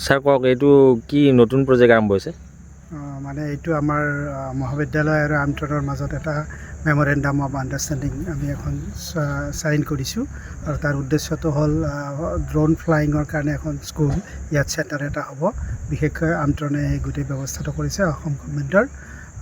Sir কওক এইটো কি নতুন প্ৰজেক্ট আৰম্ভ হৈছে? মানে এইটো আমাৰ মহাবিদ্যালয় আৰু আমট্ৰনৰ মাজত এটা মেমৰেণ্ডাম অফ আণ্ডাৰষ্টেণ্ডিং আমি এখন চাইন কৰিছোঁ আৰু তাৰ উদ্দেশ্যটো হ'ল ড্ৰোন ফ্লাইঙৰ কাৰণে এখন স্কুল ইয়াত চেণ্টাৰ এটা হ'ব। বিশেষকৈ আমট্ৰনে এই গোটেই ব্যৱস্থাটো কৰিছে অসম গভৰ্ণমেণ্টৰ,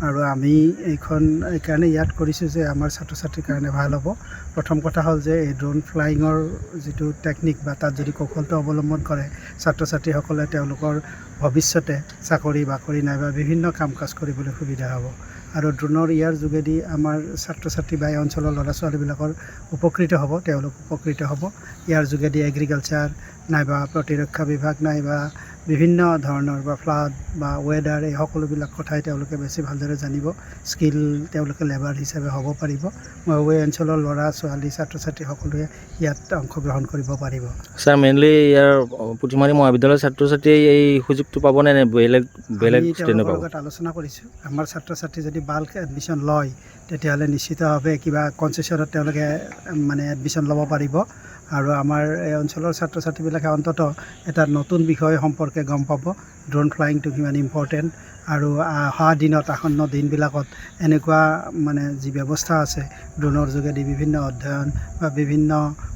আৰু আমি এইকাৰণে ইয়াত কৰিছোঁ যে আমাৰ ছাত্ৰ ছাত্ৰীৰ কাৰণে ভাল হ'ব। প্ৰথম কথা হ'ল যে এই ড্ৰোন ফ্লাইঙৰ যিটো টেকনিক বা তাত যদি কৌশলটো অৱলম্বন কৰে ছাত্ৰ ছাত্ৰীসকলে তেওঁলোকৰ ভৱিষ্যতে চাকৰি বাকৰি নাইবা বিভিন্ন কাম কাজ কৰিবলৈ সুবিধা হ'ব। আৰু ড্ৰোনৰ ইয়াৰ যোগেদি আমাৰ ছাত্ৰ ছাত্ৰী বা এই অঞ্চলৰ ল'ৰা ছোৱালীবিলাকৰ উপকৃত হ'ব, তেওঁলোক উপকৃত হ'ব। ইয়াৰ যোগেদি এগ্ৰিকালচাৰ নাইবা প্ৰতিৰক্ষা বিভাগ নাইবা বিভিন্ন ধৰণৰ বা ফ্লাড বা ৱেডাৰ এই সকলোবিলাক কথাই তেওঁলোকে বেছি ভালদৰে জানিব, স্কিল তেওঁলোকে লেবাৰ হিচাপে হ'ব পাৰিব। এই অঞ্চলৰ ল'ৰা ছোৱালী ছাত্ৰ ছাত্ৰী সকলোৱে ইয়াত অংশগ্ৰহণ কৰিব পাৰিব। স্যাৰ মেইনলি ইয়াৰ পুথিমাৰী মহাবিদ্যালয়ৰ ছাত্ৰ ছাত্ৰীয়ে এই সুযোগটো পাবনে নে বেলেগ তেওঁলোকৰ লগত আলোচনা কৰিছোঁ। আমাৰ ছাত্ৰ ছাত্ৰী যদি বাল্ক এডমিশ্যন লয় তেতিয়াহ'লে নিশ্চিতভাৱে কিবা কনচেশ্যনত তেওঁলোকে মানে এডমিশ্যন ল'ব পাৰিব। আৰু আমাৰ এই অঞ্চলৰ ছাত্ৰ ছাত্ৰীবিলাকে অন্ততঃ এটা নতুন বিষয় সম্পৰ্কে গম পাব, ড্ৰোন ফ্লাইংটো কিমান ইম্পৰ্টেণ্ট। আৰু অহা দিনত আসন্ন দিনবিলাকত এনেকুৱা মানে যি ব্যৱস্থা আছে ড্ৰোনৰ যোগেদি বিভিন্ন অধ্যয়ন বা বিভিন্ন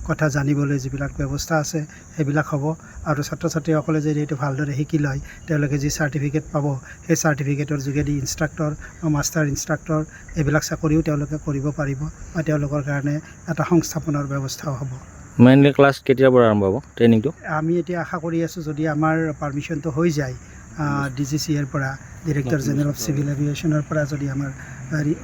কথা জানিবলৈ যিবিলাক ব্যৱস্থা আছে সেইবিলাক হ'ব। আৰু ছাত্ৰ ছাত্ৰীসকলে যদি এইটো ভালদৰে শিকি লয় তেওঁলোকে যি চাৰ্টিফিকেট পাব সেই চাৰ্টিফিকেটৰ যোগেদি ইনষ্ট্ৰাক্টৰ বা মাষ্টাৰ ইনষ্ট্ৰাক্টৰ এইবিলাক চাকৰিও তেওঁলোকে কৰিব পাৰিব বা তেওঁলোকৰ কাৰণে এটা সংস্থাপনৰ ব্যৱস্থাও হ'ব। মেইনলি ক্লাছ কেতিয়াৰ পৰা আৰম্ভ হ'ব ট্ৰেইনিংটো? আমি এতিয়া আশা কৰি আছোঁ যদি আমাৰ পাৰ্মিশ্যনটো হৈ যায় DGCAৰ পৰা, ডিৰেক্টৰ জেনেৰেল অফ চিভিল এভিয়েশ্যনৰ পৰা যদি আমাৰ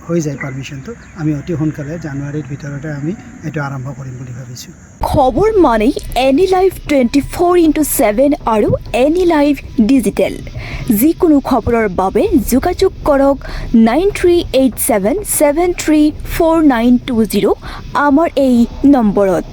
হৈ যায় পাৰ্মিশ্যনটো, আমি অতি সোনকালে জানুৱাৰীৰ ভিতৰতে আমি এইটো আৰম্ভ কৰিম বুলি ভাবিছোঁ। খবৰ মানেই এনি লাইভ 24/7 আৰু এনি লাইভ ডিজিটেল। যিকোনো খবৰৰ বাবে যোগাযোগ কৰক 9387734920 আমাৰ এই নম্বৰত।